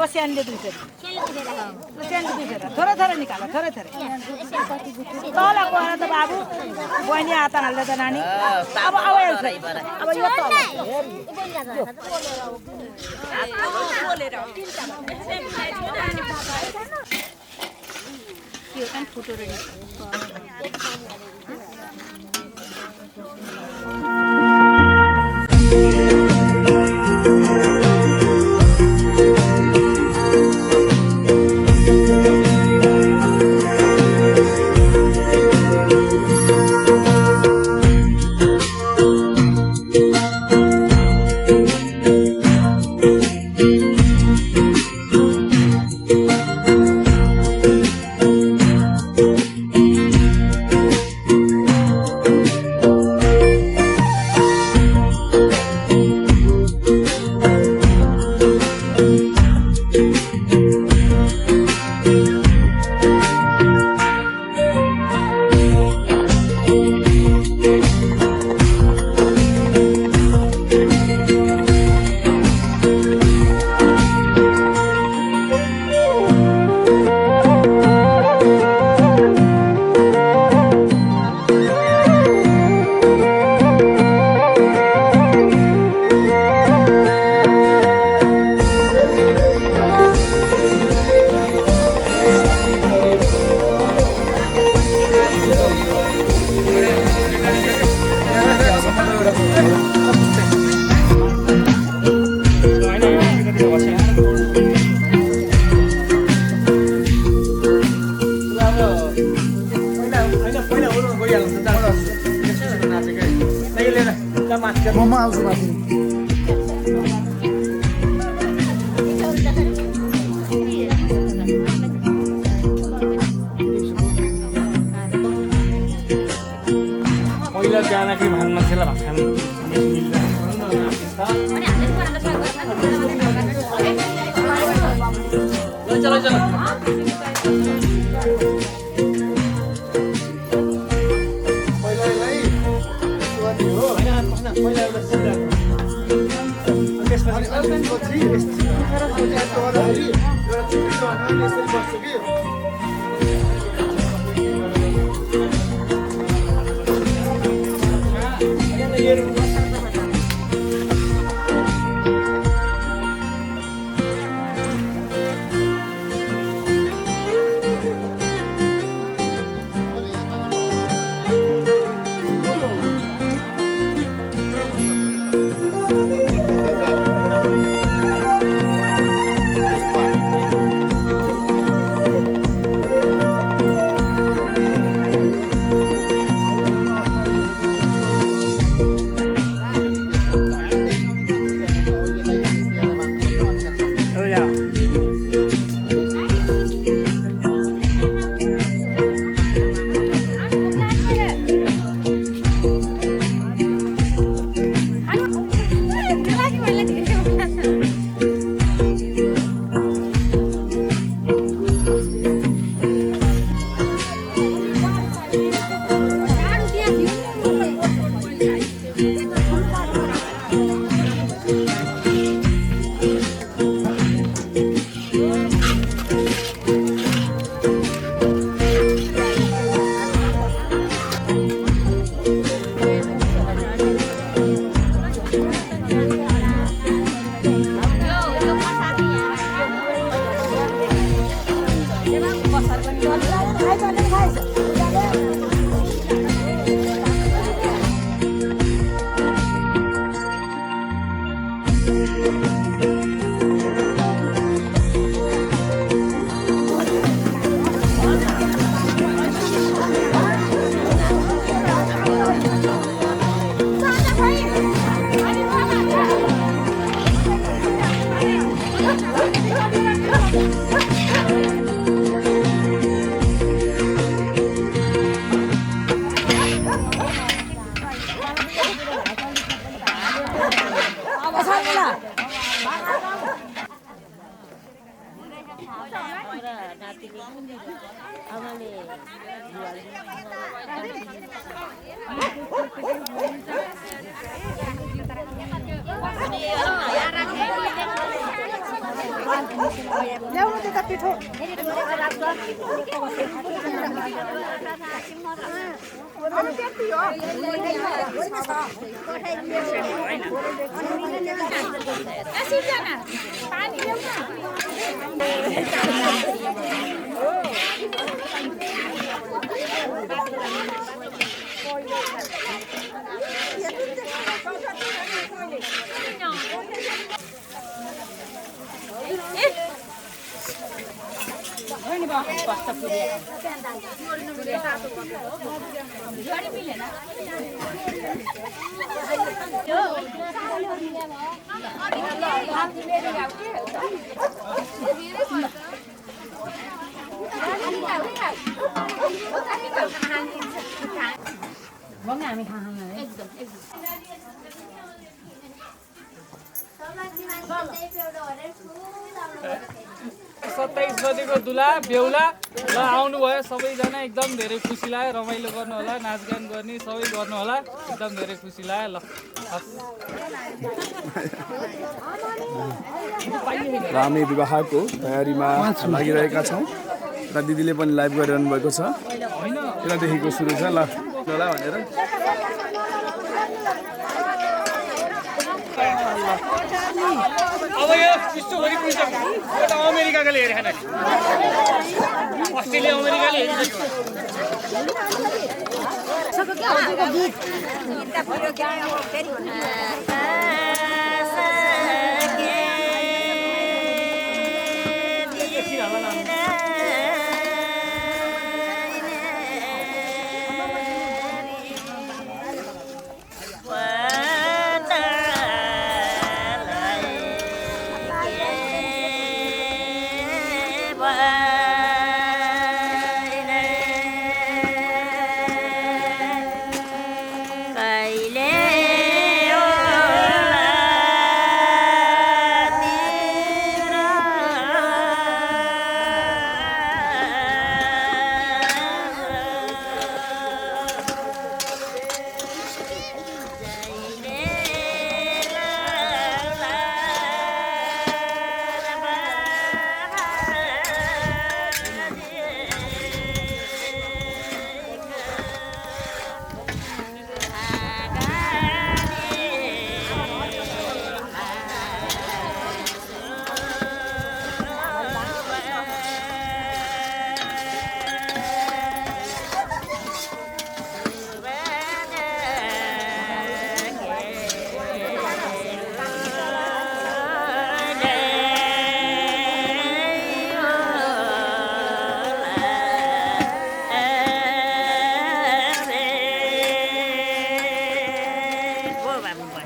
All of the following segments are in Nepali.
अब स्यानले 2 फेर स्यानले 2 फेर थोरै थोरै निकाल थोरै थोरै तल गएर त बाबु बहिनी हात हाल्दै त नानी अब अब यो तल यो kan फोटो रेडी मम्मा आउँछु माथि पहिला जाँदाखेरि भान मान्छेलाई भात खानु चलो चलो ल्याउनु त्यो त पिठो हामी खाना एकदम 27 गतेको दुला बेहुला ल आउनुभयो सबैजना एकदम धेरै खुसी लाग्यो रमाइलो गर्नु होला नाचगान गर्ने सबै गर्नु होला एकदम धेरै खुसी लाग्यो ल हामी विवाहको तयारीमा लागिरहेका छौँ र दिदीले पनि लाइभ गरिरहनु भएको छ यतादेखिको सुरु छ ल भनेर अब यो यस्तो भरि पुग्छ एउटा अमेरिकाले हेरे खाना अस्ट्रेलिया अमेरिकाले हेरिसक्यो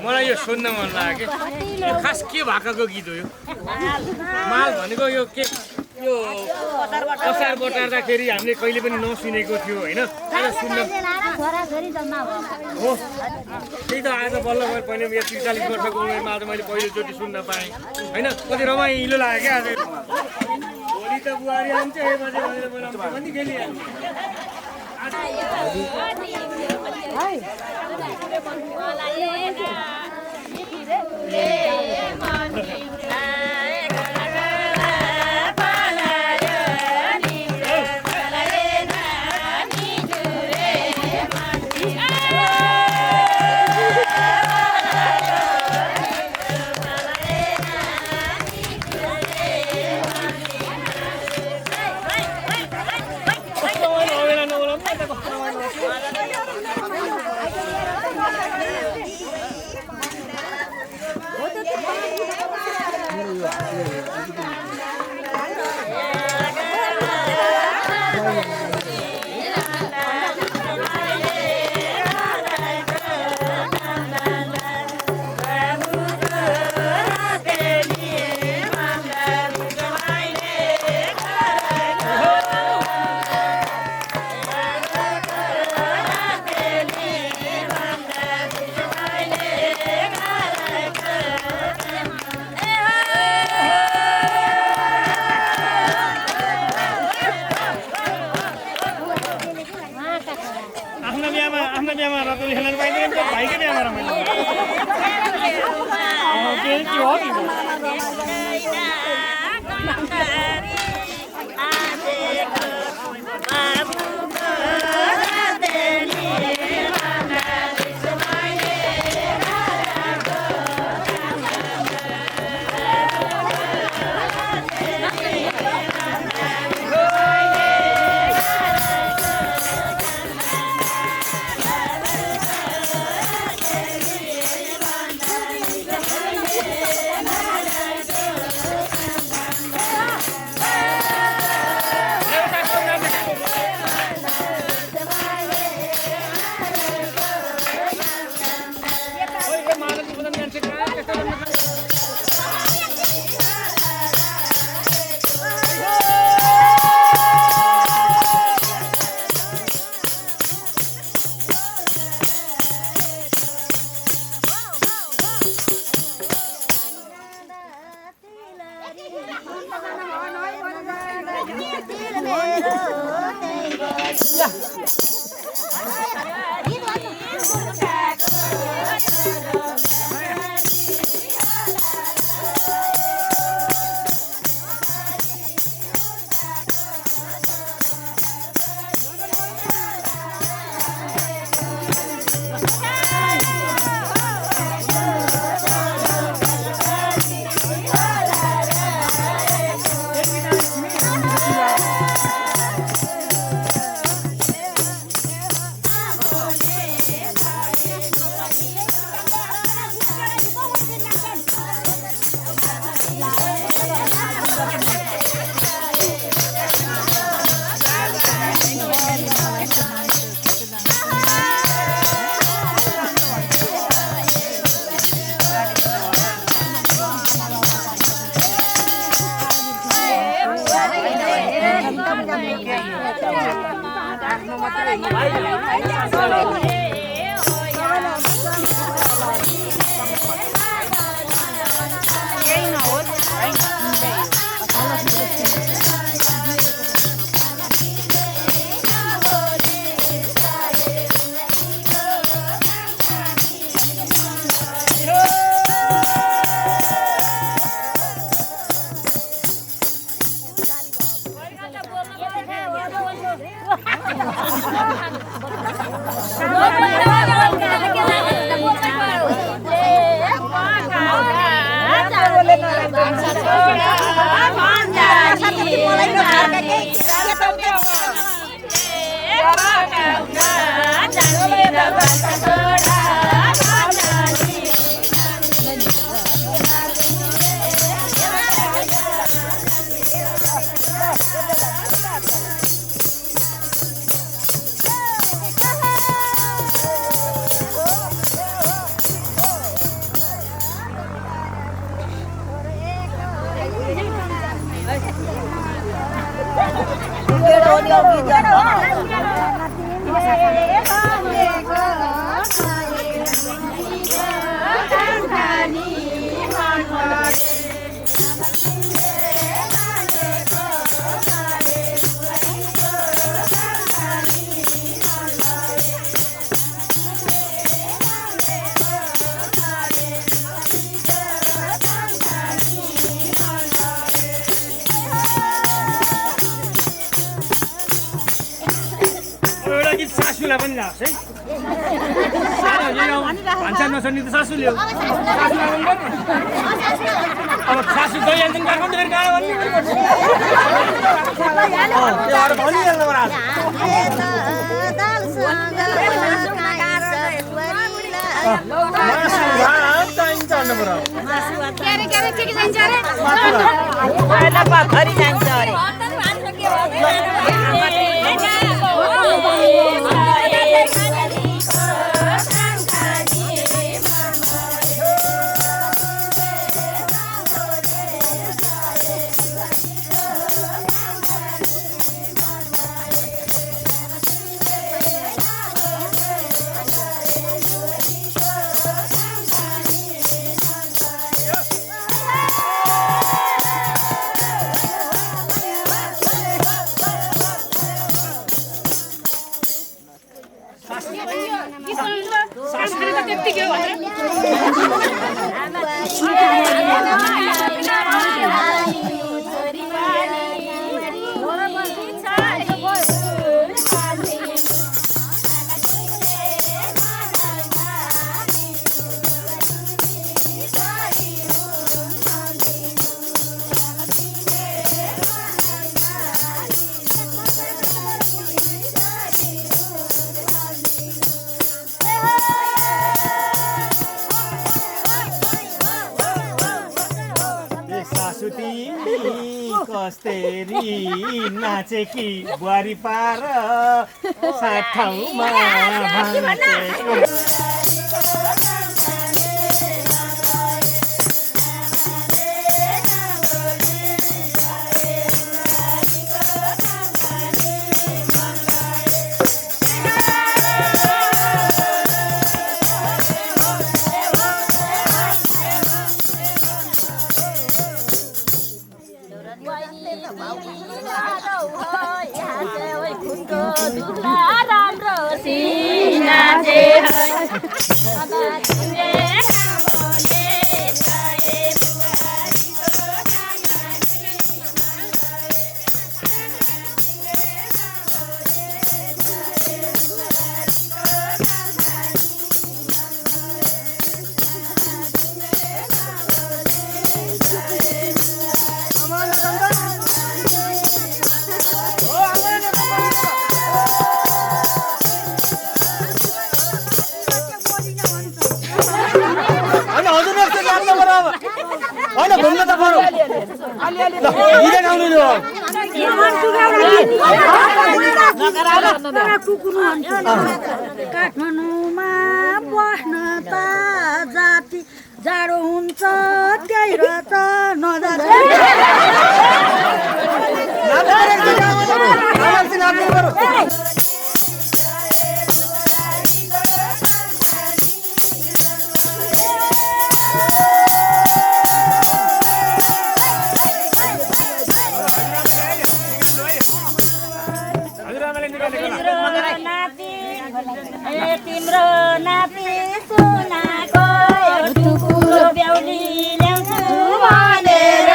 मलाई यो सुन्न मन लाग्यो कि खास के भाकाको गीत हो यो माल भनेको यो के यो असार बटार्दाखेरि हामीले कहिले पनि नसुनेको थियो होइन सुन्न हो त्यही त आज बल्ल मैले पहिले 43 वर्षको उमेरमा आज मैले पहिलोचोटि सुन्न पाएँ होइन कति रमाइलो लाग्यो क्या आज भोलि त बुहारी आउँछ ए बजे भनेर बोलाउँछ पनि खेलिहाल्छ आफ्नो बिहामा रकम खेल्न पाइँदैन भाइकै बिहामा रमाइलो के हो सासूलाई पनि लाग्छ है भान्सा नछोड्ने त सासूले हो अब सासू गइहाल्छन् काठमाडौँ फेरि कहाँ कस्तेरी नाचेकी बुहारी पार सात ठाउँमा भाँचेको काठमाडौँमा बस्न त जाति जाडो हुन्छ त्यही र त तिम्रो नाति सुनाको टुकुर ब्याउली ल्याउँछु भनेर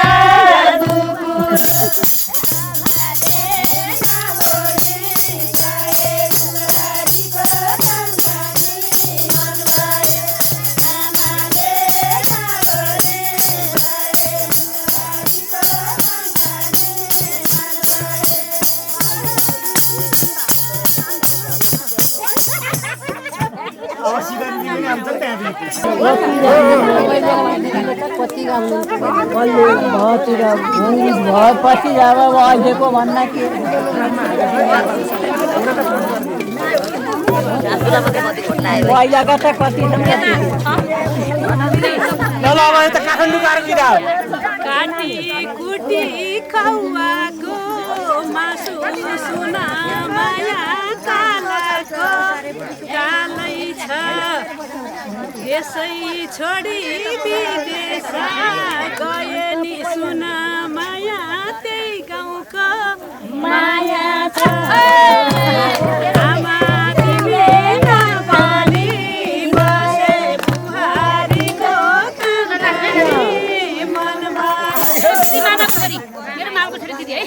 भएपछि अब अहिलेको भन्दा के पहिलाका त कति काटी कुटी खौवाको मासु सुना माया कालाको कालै छ यसै छोडी विदेश गए नि सुना माया त्यही गाउँको माया छ आमा तिमीले नपाली बसे बुहारीको मनमा मेरो मामको छोरी दिदी है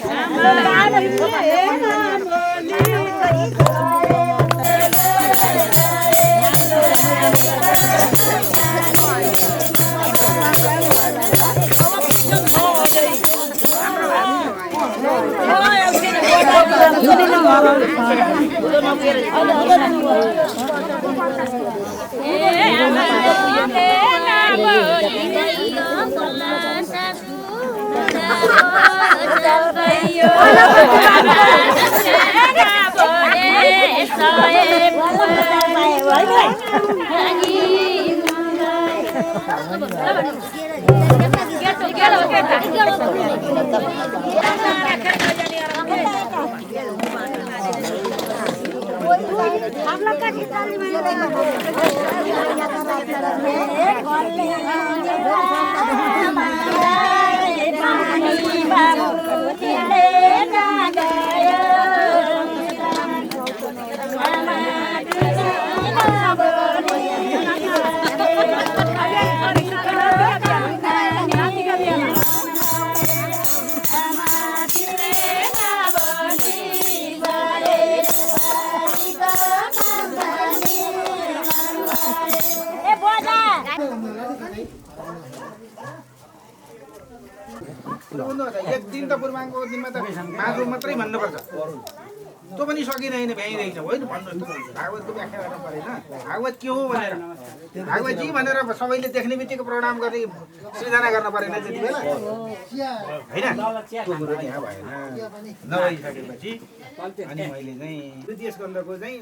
एक दिन त पूर्वाङ्कको दिनमा त मासु मात्रै भन्नुपर्छ त्यो पनि सकिँदैन भ्याइँदैन होइन भन्नुहोस् त भागवतको व्याख्या गर्न परेन भागवत के हो भनेर भागवतजी भनेर सबैले देख्ने बित्तिकै प्रणाम गर्ने सृजना गर्न परेन त्यति बेला होइन त्यो कुरो त्यहाँ भएन नभइसकेपछि अनि मैले चाहिँ द्वितीय स्कन्धको चाहिँ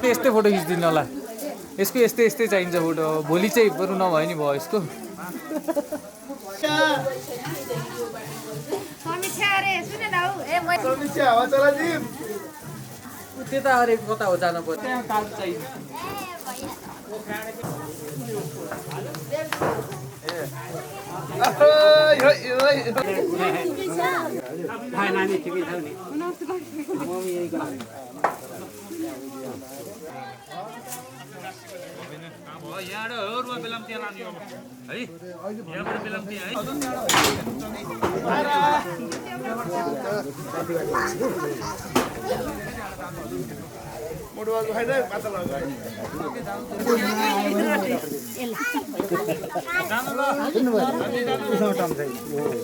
यस्तै फोटो खिचिदिनु होला यसको यस्तै यस्तै चाहिन्छ फोटो भोलि चाहिँ बरु नभए नि भयो यसको त्यता अरे कता हो जानु पर्यो त्यहाँ कार्ड चाहिन्छ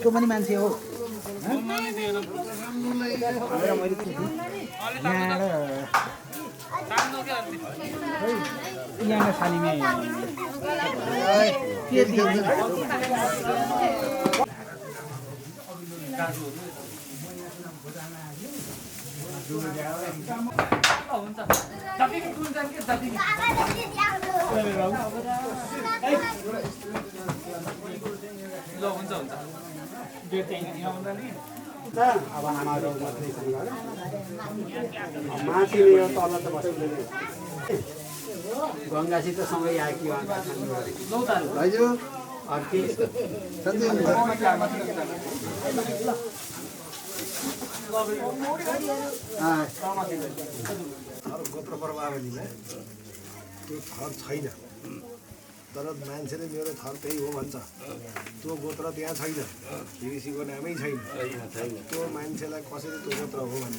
त्यो पनि मान्छे हो यहाँ थालीमा गङ्गासित सँगै आएकी गोत्र प्रभावलीमा त्यो थर छैन तर मान्छेले मेरो थर त्यही हो भन्छ त्यो गोत्र त्यहाँ छैन ऋषिको नामै छैन त्यो मान्छेलाई कसरी त्यो गोत्र हो भन्छ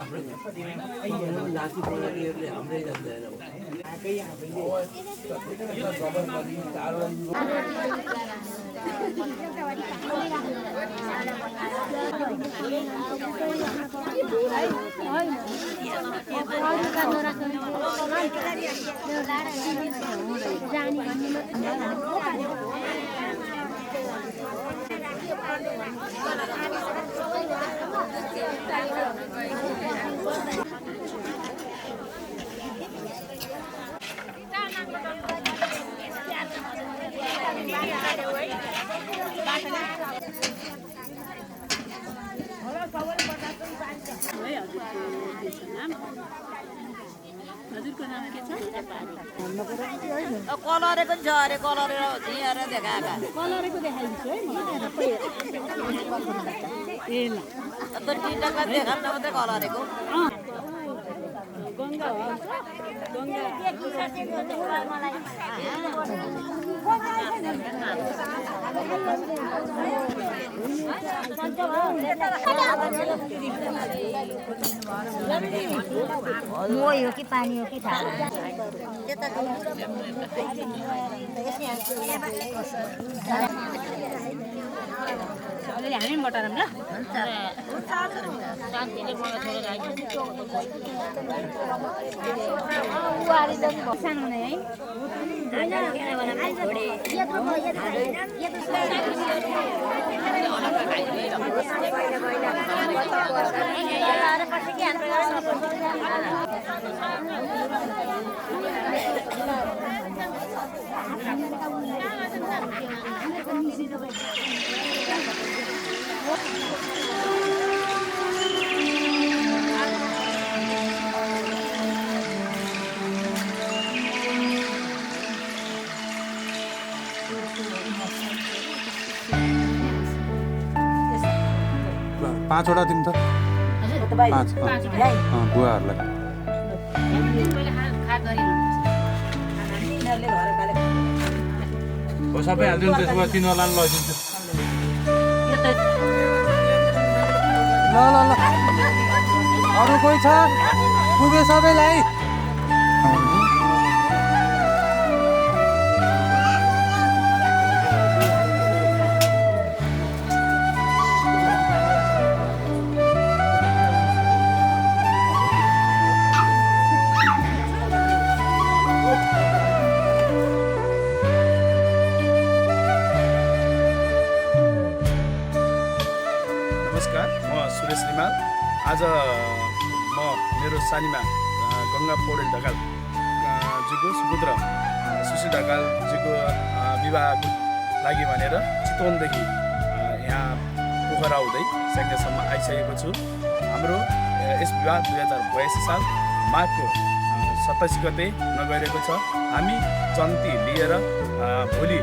हजुरको नाम के छ? कलरेको छ अरे कलरेर झिएर देखाएका कलरेको देखाइदिन्छु है ए ल त टिटका देखाम न मात्रै कलरेको गङ्गा हो गङ्गा मोही हो कि पानी हो कि थाहा अलिअलि हामी पनि बटारौँ ल सानो हुने है पाँचवटा दिउँ त पाँच बुवाहरूलाई हो सबै हालिदिनु त्यसो भए तिनीहरूलाई लगिदिन्छु ल ल ल अरू कोही छ पुग्यो सबैलाई नमस्कार, म सुरेश रिमाल। आज म मेरो सानीमा गङ्गा पौडेल ढकाल जीको सुपुत्र सुशील ढकालजीको विवाहको लागि भनेर चितवनदेखि यहाँ पोखरा हुँदै स्याङ्जासम्म आइसकेको छु। हाम्रो यस विवाह 2082 साल माघको 27 गते नगइरहेको छ। हामी जन्ती लिएर भोलि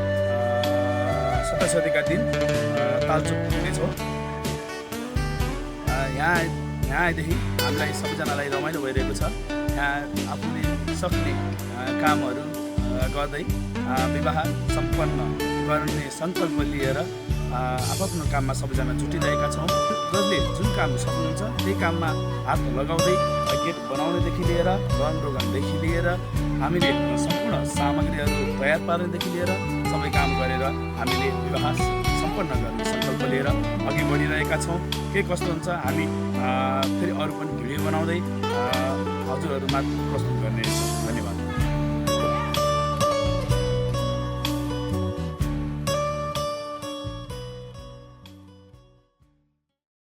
27 गतेका दिन तालचोक पुग्नेछौँ। यहाँ आएदेखि हामीलाई सबैजनालाई रमाइलो भइरहेको छ। यहाँ आफूले सक्ने कामहरू गर्दै विवाह सम्पन्न गर्ने सङ्कल्प लिएर आफ्नो काममा सबैजना जुटिरहेका छौँ। जसले जुन काम सक्नुहुन्छ त्यही काममा हात लगाउँदै गेट बनाउनेदेखि लिएर रङ रोगनदेखि लिएर हामीले सम्पूर्ण सामग्रीहरू तयार पार्नेदेखि लिएर सबै काम गरेर हामीले विवाह सम्पन्न गर्ने सङ्कल्प लिएर अघि बढिरहेका छौँ। के कस्तो हुन्छ हामी फेरि अरू पनि भिडियो बनाउँदै हजुरहरूमा प्रस्तुत गर्नेछौँ।